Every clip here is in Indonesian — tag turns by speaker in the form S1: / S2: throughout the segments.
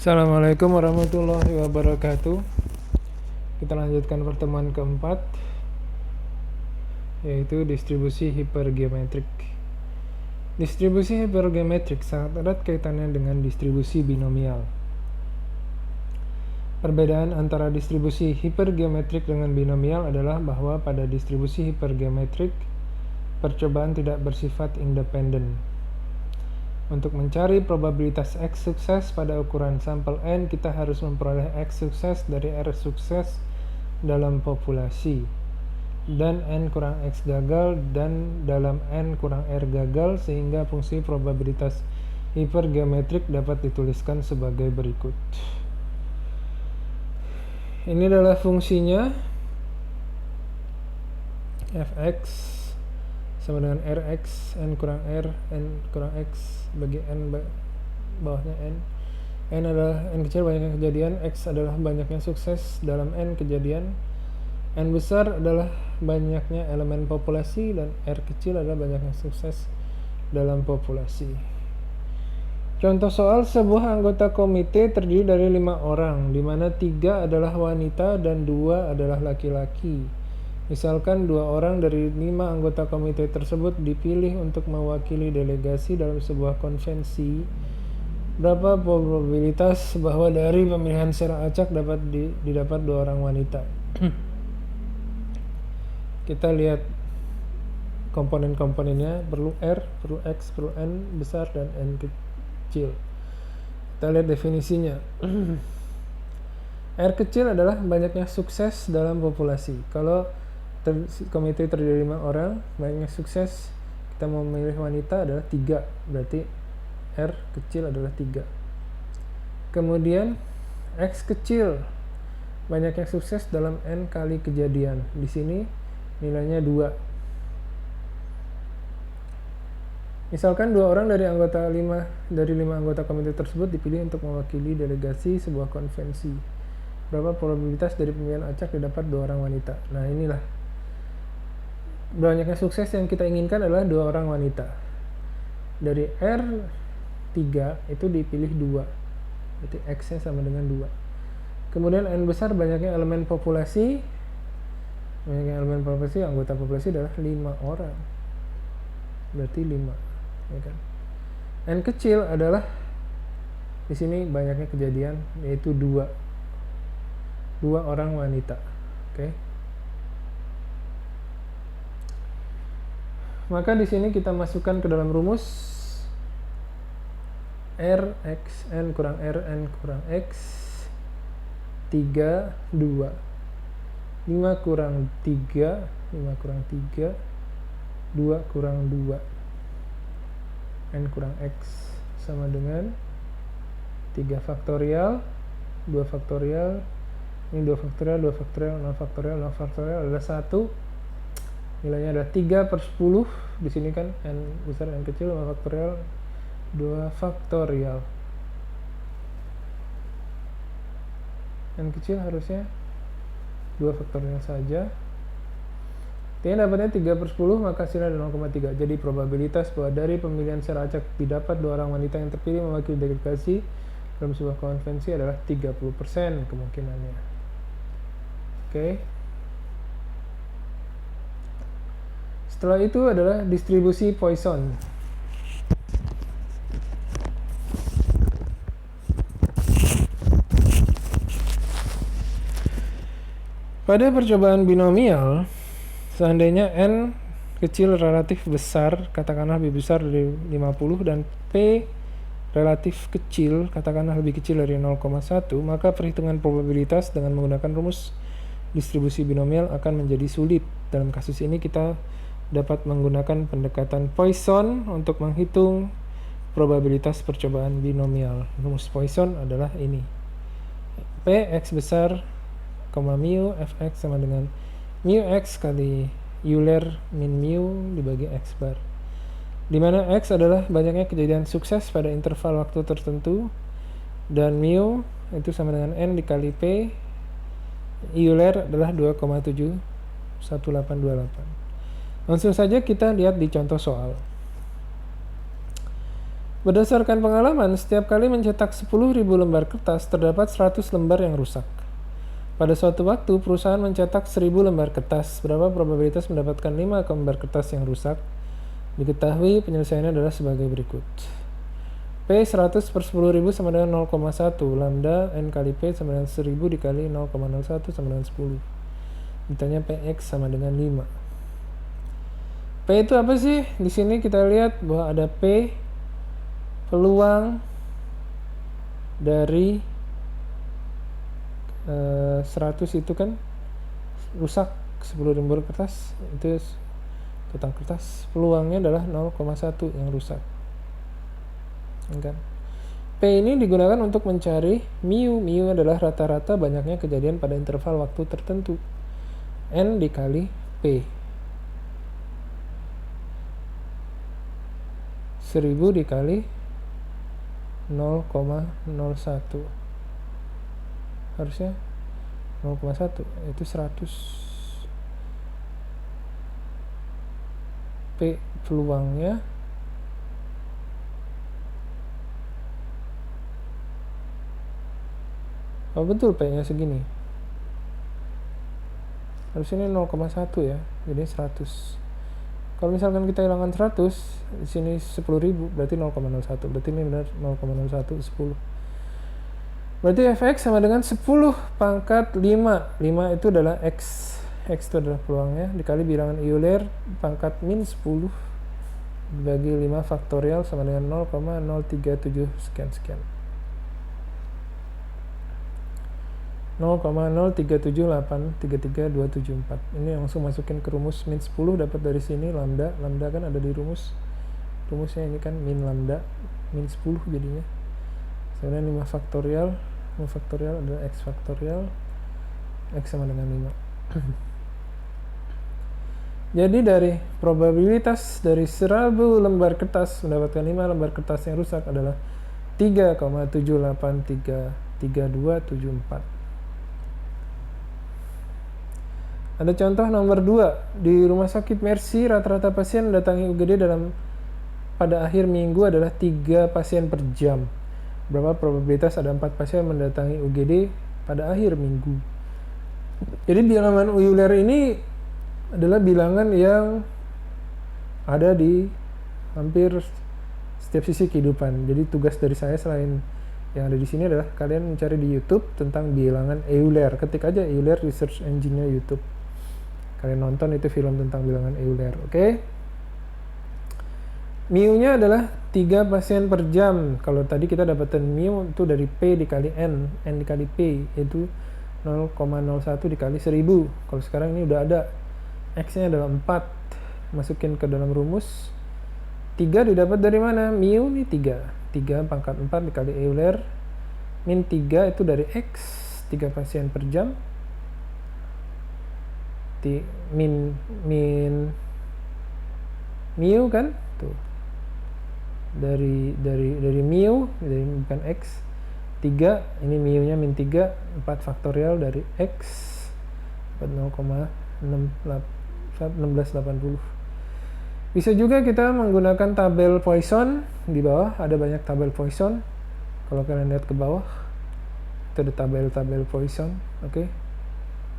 S1: Assalamualaikum warahmatullahi wabarakatuh. Kita lanjutkan pertemuan keempat, yaitu distribusi hipergeometrik. Distribusi hipergeometrik sangat erat kaitannya dengan distribusi binomial. Perbedaan antara distribusi hipergeometrik dengan binomial adalah bahwa pada distribusi hipergeometrik, percobaan tidak bersifat independen. Untuk mencari probabilitas X sukses pada ukuran sampel N, kita harus memperoleh X sukses dari R sukses dalam populasi, dan N kurang X gagal dan dalam N kurang R gagal, sehingga fungsi probabilitas hipergeometrik dapat dituliskan sebagai berikut. Ini adalah fungsinya fx sama dengan rx, n kurang r, n kurang x bagi n bawahnya n. N adalah n kecil banyaknya kejadian, x adalah banyaknya sukses dalam n kejadian, n besar adalah banyaknya elemen populasi, dan r kecil adalah banyaknya sukses dalam populasi. Contoh soal: sebuah anggota komite terdiri dari 5 orang, di mana 3 adalah wanita dan 2 adalah laki-laki. Misalkan 2 orang dari 5 anggota komite tersebut dipilih untuk mewakili delegasi dalam sebuah konvensi. Berapa probabilitas bahwa dari pemilihan secara acak dapat didapat 2 orang wanita? Kita lihat komponen-komponennya, perlu R, perlu X, perlu N besar, dan N kecil. Kita lihat definisinya. R kecil adalah banyaknya sukses dalam populasi. Kalau komite terdiri 5 orang, banyaknya sukses, kita mau memilih wanita adalah 3, berarti R kecil adalah 3. Kemudian X kecil, banyaknya sukses dalam N kali kejadian. Di sini nilainya 2. Misalkan 2 orang dari 5 anggota komite tersebut dipilih untuk mewakili delegasi sebuah konvensi. Berapa probabilitas dari pemilihan acak didapat 2 orang wanita? Nah, inilah banyaknya sukses yang kita inginkan adalah 2 orang wanita. Dari R3 itu dipilih 2, berarti X nya sama dengan 2. Kemudian N besar, banyaknya elemen populasi. Banyaknya elemen populasi, anggota populasi adalah 5 orang, berarti 5, ya kan? N kecil adalah di sini banyaknya kejadian, yaitu 2 orang wanita. Oke. Maka di sini kita masukkan ke dalam rumus R X N kurang R N kurang X 3 2. 5 kurang 3, 5 kurang 3, 2 kurang 2. N kurang X sama dengan 3 faktorial, 2 faktorial, ini 2 faktorial, 2 faktorial, 0 faktorial, 0 faktorial adalah 1. Nilainya adalah 3/10. Di sini kan N besar, N kecil, 5 faktorial, 2 faktorial. N kecil harusnya 2 faktorial saja. T-nya dapatnya 3/10, maka hasilnya ada 0,3. Jadi probabilitas bahwa dari pemilihan secara acak didapat 2 orang wanita yang terpilih mewakili delegasi dalam sebuah konvensi adalah 30% kemungkinannya. Oke. Setelah itu adalah distribusi Poisson. Pada percobaan binomial, seandainya N kecil relatif besar, katakanlah lebih besar dari 50, dan P relatif kecil, katakanlah lebih kecil dari 0,1, maka perhitungan probabilitas dengan menggunakan rumus distribusi binomial akan menjadi sulit. Dalam kasus ini kita dapat menggunakan pendekatan Poisson untuk menghitung probabilitas percobaan binomial. Rumus Poisson adalah ini. P X besar, mu fx sama dengan mu x kali Euler min mu dibagi x bar, di mana x adalah banyaknya kejadian sukses pada interval waktu tertentu, dan mu itu sama dengan n dikali p. Euler adalah 2,71828. Langsung saja kita lihat di contoh soal. Berdasarkan pengalaman, setiap kali mencetak 10.000 lembar kertas, terdapat 100 lembar yang rusak. Pada suatu waktu, perusahaan mencetak 1.000 lembar kertas. Berapa probabilitas mendapatkan 5 lembar kertas yang rusak? Diketahui penyelesaiannya adalah sebagai berikut. P 100 per 10.000 sama dengan 0,1. Lambda N kali P sama dengan 1000 dikali 0,01 sama dengan 10. Ditanya PX sama dengan 5. P itu apa sih? Di sini kita lihat bahwa ada P peluang dari 100 itu kan rusak 10 lembar kertas, itu total kertas, peluangnya adalah 0,1 yang rusak kan? P ini digunakan untuk mencari mu. Mu adalah rata-rata banyaknya kejadian pada interval waktu tertentu. N dikali P, 1000 dikali 0,01, harusnya 0,1, itu 100. P peluangnya betul P nya segini, harusnya ini 0,1 ya, jadi 100. Kalau misalkan kita hilangkan 100, di sini 10.000, berarti 0,01, berarti ini benar 0,01, 10. Berarti Fx sama dengan 10 pangkat 5. 5 itu adalah X. X itu adalah peluangnya, dikali bilangan Euler pangkat min 10 dibagi 5 faktorial sama dengan 0,037 sekian-sekian. 0,037833274. Ini langsung masukin ke rumus min 10, dapat dari sini lambda. Lambda kan ada di rumusnya ini kan min lambda min 10 jadinya. Sebenarnya 5 faktorial adalah X faktorial, X sama dengan 5. Jadi dari probabilitas dari 1000 lembar kertas mendapatkan 5 lembar kertas yang rusak adalah 3,7833274. Ada contoh nomor 2. Di Rumah Sakit Mercy, rata-rata pasien mendatangi UGD pada akhir minggu adalah 3 pasien per jam. Berapa probabilitas ada 4 pasien mendatangi UGD pada akhir minggu? Jadi bilangan Euler ini adalah bilangan yang ada di hampir setiap sisi kehidupan. Jadi tugas dari saya selain yang ada di sini adalah kalian mencari di YouTube tentang bilangan Euler. Ketik aja Euler di search engine-nya YouTube. Kalian nonton itu film tentang bilangan Euler, oke? Mu-nya adalah 3 pasien per jam. Kalau tadi kita dapetin mu itu dari P dikali N dikali P, itu 0,01 dikali 1000. Kalau sekarang ini udah ada. X-nya adalah 4. Masukin ke dalam rumus. 3 didapat dari mana? Mu ini 3. 3 pangkat 4 dikali Euler. Min 3 itu dari X, 3 pasien per jam. Min mu kan? Tuh. Dari mu, dari bukan X. 3, ini mu-nya min 3, 4 faktorial dari X, 0,1680. Bisa juga kita menggunakan tabel Poisson. Di bawah ada banyak tabel Poisson. Kalau kalian lihat ke bawah, itu ada tabel Poisson, oke?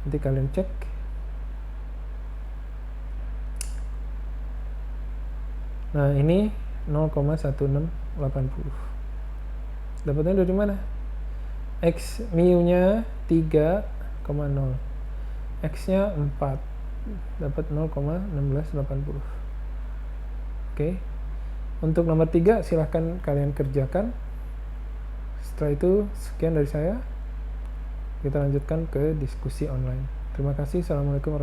S1: Nanti kalian cek. Nah, ini 0,1680. Dapatnya dari mana? X mu-nya 3,0. X-nya 4. Dapat 0,1680. Oke. Untuk nomor 3 silahkan kalian kerjakan. Setelah itu sekian dari saya. Kita lanjutkan ke diskusi online. Terima kasih. Assalamualaikum warahmatullahi wabarakatuh.